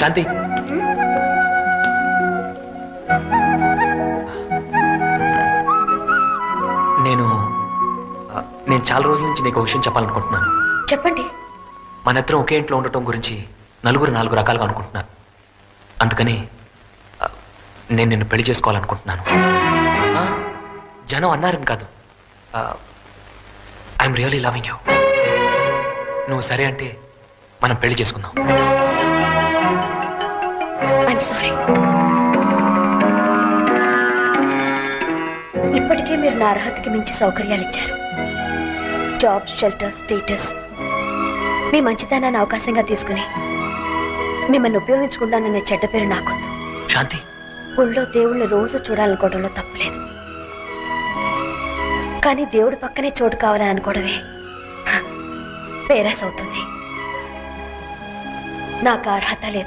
శాంతి, నేను నేను చాలా రోజుల నుంచి నీకు విషయం చెప్పాలనుకుంటున్నాను. చెప్పండి. మన ఇద్దరం ఒకే ఇంట్లో ఉండటం గురించి నలుగురు నాలుగు రకాలుగా అనుకుంటున్నారు. అందుకని నేను నిన్ను పెళ్లి చేసుకోవాలనుకుంటున్నాను. జనం అన్నారని కాదు, ఐఎమ్ రియలీ లవింగ్ యూ. నువ్వు సరే అంటే మనం పెళ్లి చేసుకుందాం. I'm sorry. ఇప్పటికే మీరు నా అర్హతకి మించి సౌకర్యాలు ఇచ్చారు. Job, shelter, status. మీ మంచితనాన్ని అవకాశంగా తీసుకుని మిమ్మల్ని ఉపయోగించుకుంటాననే చెడ్డ పేరు నాకొద్దు. శాంతి, ఊళ్ళో దేవుళ్ళు రోజు చూడాలనుకోవడంలో తప్పులేదు, కానీ దేవుడి పక్కనే చోటు కావాలని అనుకోవడమే పేరాస్ అవుతుంది. నాకు అర్హత లేదు.